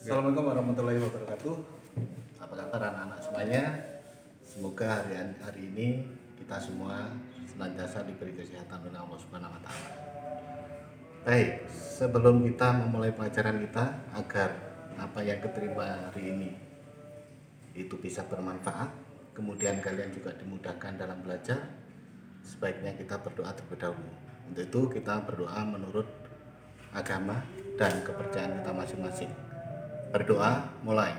Assalamualaikum warahmatullahi wabarakatuh. Apa kabar anak-anak semuanya? Semoga hari ini kita semua senantiasa diberi kesehatan oleh Allah Subhanahu wa taala. Baik, sebelum kita memulai pelajaran kita agar apa yang diterima hari ini itu bisa bermanfaat, kemudian kalian juga dimudahkan dalam belajar, sebaiknya kita berdoa terlebih dahulu. Untuk itu kita berdoa menurut agama dan kepercayaan kita masing-masing. Berdoa mulai.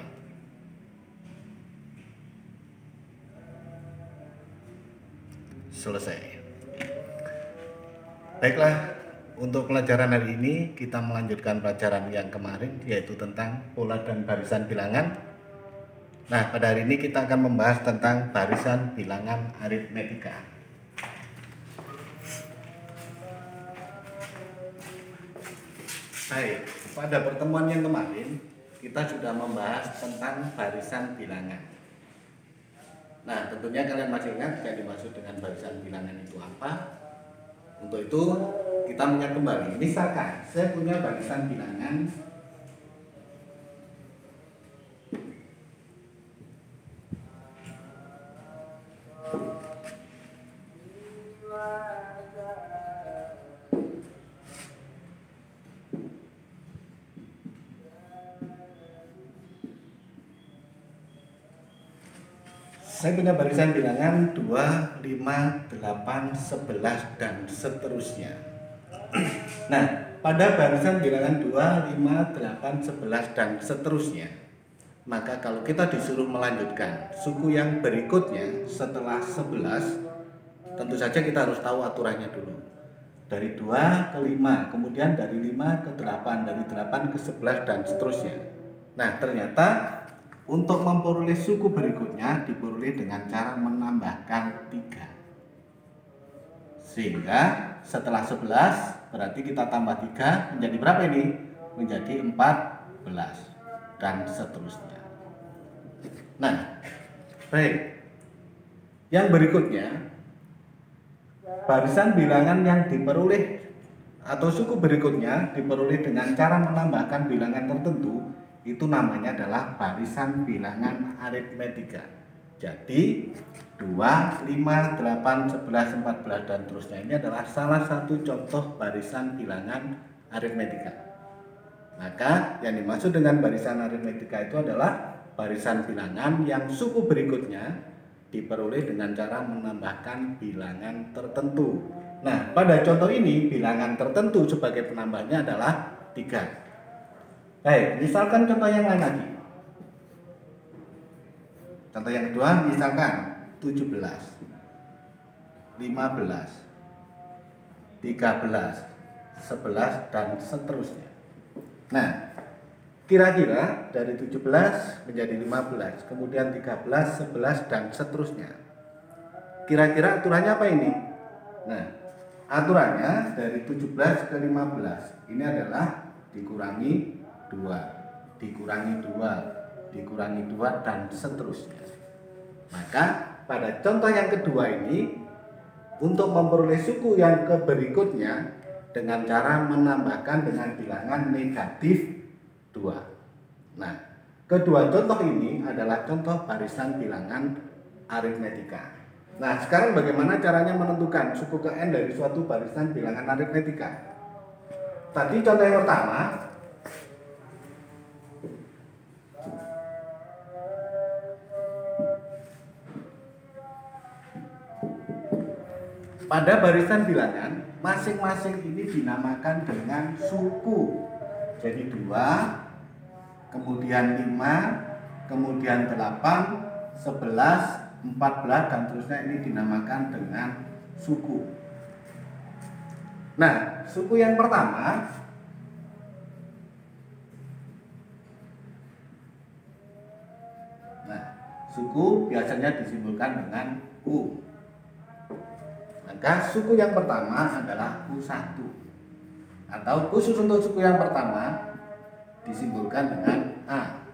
Selesai. Baiklah, untuk pelajaran hari ini kita melanjutkan pelajaran yang kemarin, yaitu tentang pola dan barisan bilangan. Nah, pada hari ini kita akan membahas tentang barisan bilangan aritmetika. Baik, pada pertemuan yang kemarin kita sudah membahas tentang barisan bilangan. Nah, tentunya kalian masih ingat yang dimaksud dengan barisan bilangan itu apa? Untuk itu kita mengingat kembali. Misalkan saya punya barisan bilangan saya punya barisan bilangan 2, 5, 8, 11 dan seterusnya. Nah, pada barisan bilangan 2, 5, 8, 11 dan seterusnya, maka kalau kita disuruh melanjutkan suku yang berikutnya setelah 11, tentu saja kita harus tahu aturannya dulu. Dari 2 ke 5, kemudian dari 5 ke 8, dari 8 ke 11 dan seterusnya. Nah, ternyata untuk memperoleh suku berikutnya diperoleh dengan cara menambahkan 3. Sehingga setelah 11 berarti kita tambah 3 menjadi berapa ini? Menjadi 14 dan seterusnya. Nah, baik. Yang berikutnya, barisan bilangan yang diperoleh atau suku berikutnya diperoleh dengan cara menambahkan bilangan tertentu, itu namanya adalah barisan bilangan aritmetika. Jadi 2, 5, 8, 11, 14 dan terusnya ini adalah salah satu contoh barisan bilangan aritmetika. Maka yang dimaksud dengan barisan aritmetika itu adalah barisan bilangan yang suku berikutnya diperoleh dengan cara menambahkan bilangan tertentu. Nah, pada contoh ini bilangan tertentu sebagai penambahnya adalah 3. Baik, misalkan contoh yang lain lagi. Contoh yang kedua, misalkan 17, 15, 13, 11 dan seterusnya. Nah, kira-kira dari 17 menjadi 15, kemudian 13, 11 dan seterusnya. Kira-kira aturannya apa ini? Nah, aturannya dari 17 ke 15 ini adalah dikurangi 2, dikurangi 2, dikurangi 2 dan seterusnya. Maka pada contoh yang kedua ini, untuk memperoleh suku yang berikutnya dengan cara menambahkan dengan bilangan negatif 2. Nah, kedua contoh ini adalah contoh barisan bilangan aritmetika. Nah, sekarang bagaimana caranya menentukan suku ke n dari suatu barisan bilangan aritmetika? Tadi contoh yang pertama, pada barisan bilangan, masing-masing ini dinamakan dengan suku. Jadi 2, kemudian 5, kemudian 8, 11, 14, dan terusnya ini dinamakan dengan suku. Nah, suku yang pertama, suku biasanya disimbolkan dengan U. Maka suku yang pertama adalah U1, atau khusus untuk suku yang pertama disimbolkan dengan A.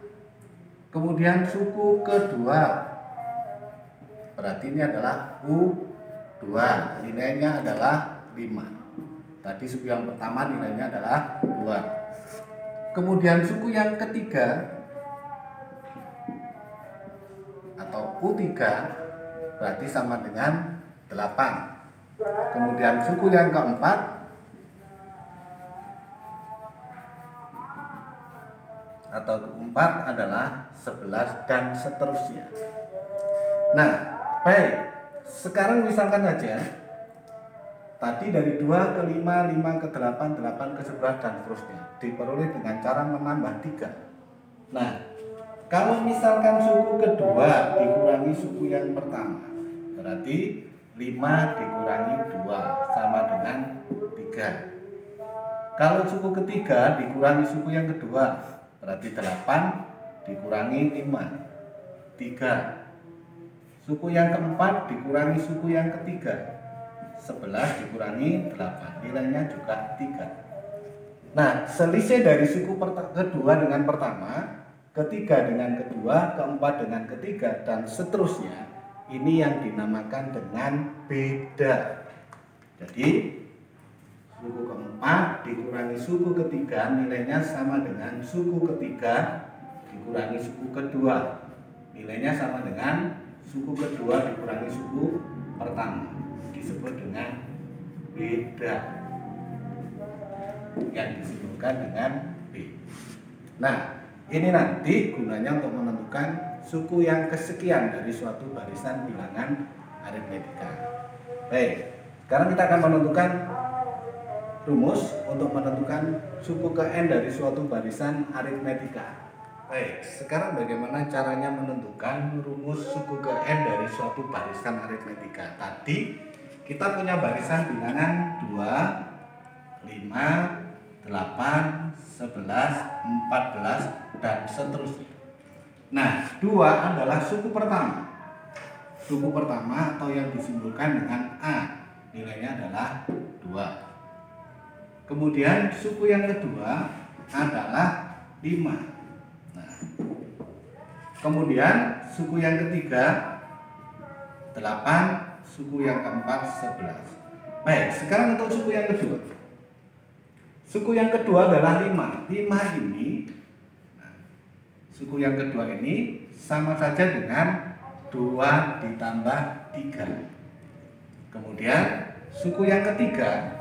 Kemudian suku kedua, berarti ini adalah U2, nilainya adalah 5. Tadi suku yang pertama nilainya adalah 2. Kemudian suku yang ketiga atau U3 berarti sama dengan 8. Kemudian suku yang keempat atau keempat adalah 11 dan seterusnya. Nah, baik. Sekarang misalkan aja tadi dari 2 ke 5, 5 ke 8, 8 ke 11 dan seterusnya diperoleh dengan cara menambah 3. Nah, kalau misalkan suku kedua dikurangi suku yang pertama, berarti 5 dikurangi 2 sama dengan 3. Kalau suku ketiga dikurangi suku yang kedua, berarti 8 dikurangi 5, 3. Suku yang keempat dikurangi suku yang ketiga, 11 dikurangi 8, nilainya juga 3. Nah, selisih dari suku kedua dengan pertama, ketiga dengan kedua, keempat dengan ketiga, dan seterusnya, ini yang dinamakan dengan beda. Jadi, suku keempat dikurangi suku ketiga, nilainya sama dengan suku ketiga dikurangi suku kedua, nilainya sama dengan suku kedua dikurangi suku pertama, disebut dengan beda, yang disebutkan dengan B. Nah, ini nanti gunanya untuk menentukan suku yang kesekian dari suatu barisan bilangan aritmetika. Baik, sekarang kita akan menentukan rumus untuk menentukan suku ke n dari suatu barisan aritmetika. Baik, sekarang bagaimana caranya menentukan rumus suku ke n dari suatu barisan aritmetika? Tadi kita punya barisan bilangan 2, 5, 8, 11, 14, dan seterusnya. Nah, 2 adalah suku pertama. Suku pertama atau yang disimbolkan dengan A, nilainya adalah 2. Kemudian suku yang kedua adalah 5. Nah, kemudian suku yang ketiga 8, suku yang keempat 11. Baik, sekarang untuk suku yang kedua. Suku yang kedua adalah 5. 5 ini, suku yang kedua ini sama saja dengan 2 ditambah 3. Kemudian suku yang ketiga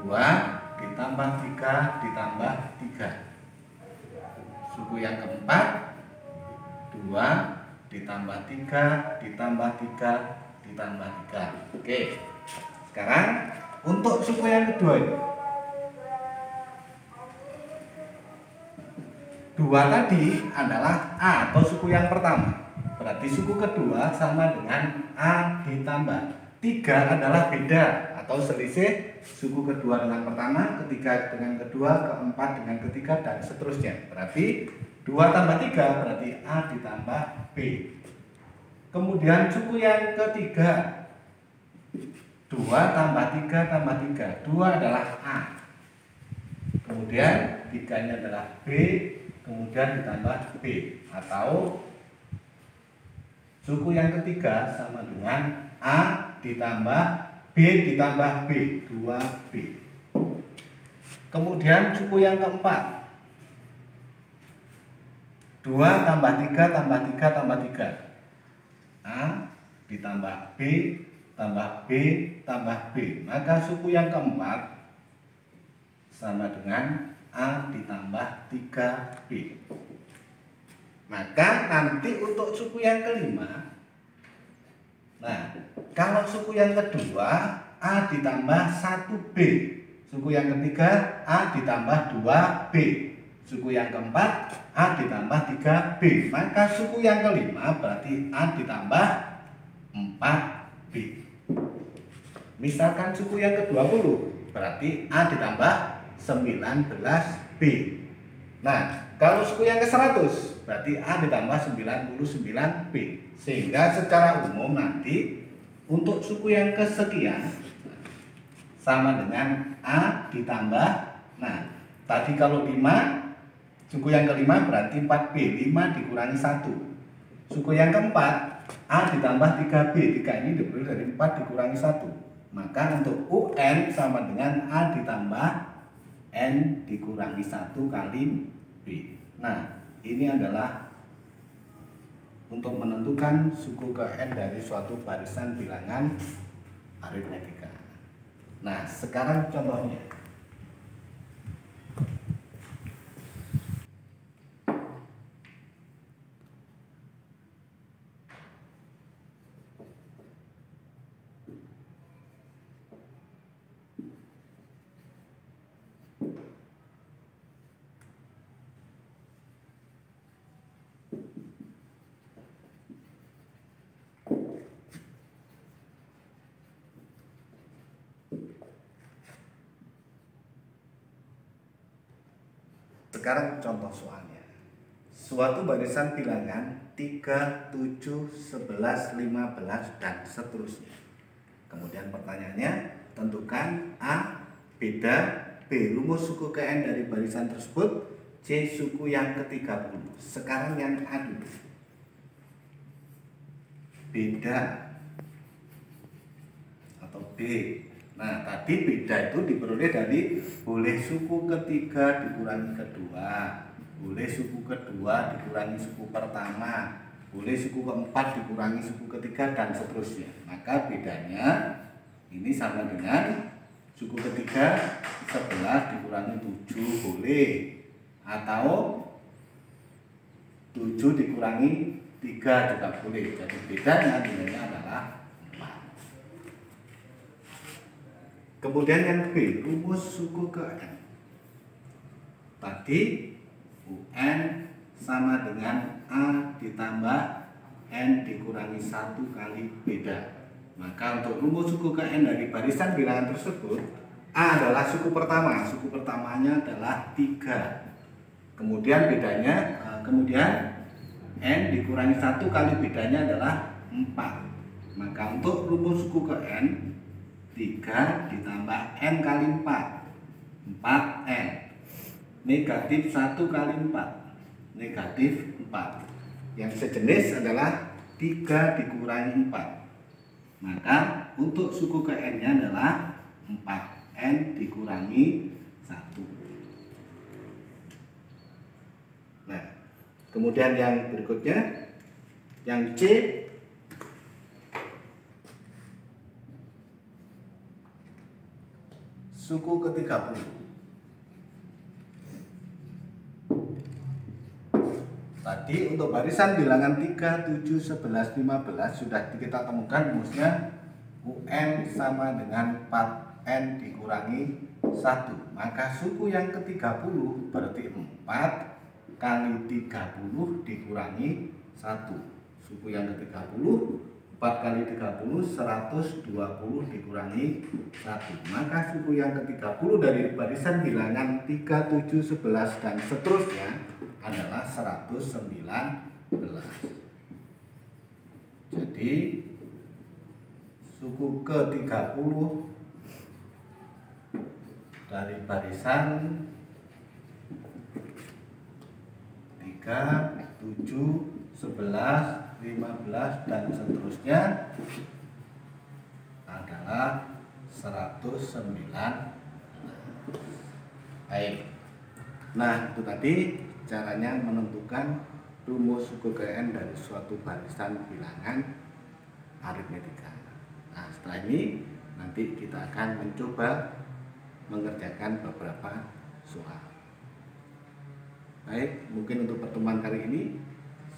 2 ditambah 3 ditambah 3. Suku yang keempat 2 ditambah 3 ditambah 3 ditambah 3. Oke. Sekarang untuk suku yang kedua ini 2 tadi adalah A atau suku yang pertama. Berarti suku kedua sama dengan A ditambah 3 adalah beda atau selisih suku kedua dengan pertama, ketiga dengan kedua, keempat dengan ketiga, dan seterusnya. Berarti 2 tambah 3 berarti A ditambah B. Kemudian suku yang ketiga 2 tambah 3 tambah 3. 2 adalah A. Kemudian 3-nya adalah B, kemudian ditambah B. Atau suku yang ketiga sama dengan A ditambah B ditambah B, 2B. Kemudian suku yang keempat 2 tambah 3 tambah 3 tambah 3. A ditambah B tambah B tambah B. Maka suku yang keempat sama dengan A ditambah 3B. Maka nanti untuk suku yang kelima, nah kalau suku yang kedua A ditambah 1B, suku yang ketiga A ditambah 2B, suku yang keempat A ditambah 3B. Maka suku yang kelima berarti A ditambah 4B. Misalkan suku yang ke-20 berarti A ditambah 19B. Nah, kalau suku yang ke-100 berarti A ditambah 99B. Sehingga secara umum nanti untuk suku yang kesekian sama dengan A ditambah, nah tadi kalau 5, suku yang kelima berarti 4B, 5 dikurangi 1. Suku yang keempat A ditambah 3B, 3 ini diambil dari 4 dikurangi 1. Maka untuk UN sama dengan A ditambah N dikurangi 1 kali B. Nah, ini adalah untuk menentukan suku ke N dari suatu barisan bilangan aritmetika. Nah, sekarang contohnya. Sekarang contoh soalnya. Suatu barisan bilangan 3, 7, 11, 15 dan seterusnya. Kemudian pertanyaannya, tentukan A beda, B rumus suku ke N dari barisan tersebut, C suku yang ke-30. Sekarang yang A dulu. Beda atau B. Nah, tadi beda itu diperoleh dari boleh suku ketiga dikurangi kedua, boleh suku kedua dikurangi suku pertama, boleh suku keempat dikurangi suku ketiga, dan seterusnya. Maka bedanya ini sama dengan suku ketiga 11 dikurangi 7 boleh, atau 7 dikurangi 3 juga boleh. Jadi bedanya nilainya adalah 4. Kemudian yang B, rumus suku ke N. Tadi UN sama dengan A ditambah N dikurangi 1 kali beda. Maka untuk rumus suku ke N dari barisan bilangan tersebut, A adalah suku pertama. Suku pertamanya adalah 3. Kemudian bedanya, kemudian N dikurangi 1 kali bedanya adalah 4. Maka untuk rumus suku ke N, 3 ditambah N kali 4, 4N. Negatif 1 kali 4, negatif 4. Yang sejenis adalah 3 dikurangi 4. Maka untuk suku ke N nya adalah 4N dikurangi 1. Nah, kemudian yang berikutnya, yang C, suku ke-30. Tadi untuk barisan bilangan 3, 7, 11, 15 sudah kita temukan rumusnya UN sama dengan 4N dikurangi 1. Maka suku yang ke-30 berarti 4 kali 30 dikurangi 1. Suku yang ke-30, 4 kali 30, 120 dikurangi 1. Maka suku yang ke-30 dari barisan bilangan 3, 7, 11 dan seterusnya adalah 119. Jadi suku ke-30 dari barisan 3, 7, 11, 15 dan seterusnya adalah 109. Baik. Nah, itu tadi caranya menentukan rumus suku ke N dari suatu barisan bilangan aritmetika. Nah, setelah ini nanti kita akan mencoba mengerjakan beberapa soal. Baik, mungkin untuk pertemuan kali ini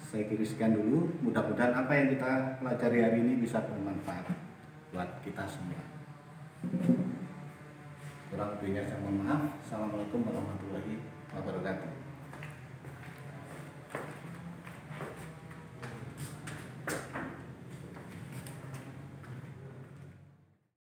saya kira sekian dulu. Mudah-mudahan apa yang kita pelajari hari ini bisa bermanfaat buat kita semua. Kurang lebihnya saya mohon maaf. Assalamualaikum warahmatullahi wabarakatuh.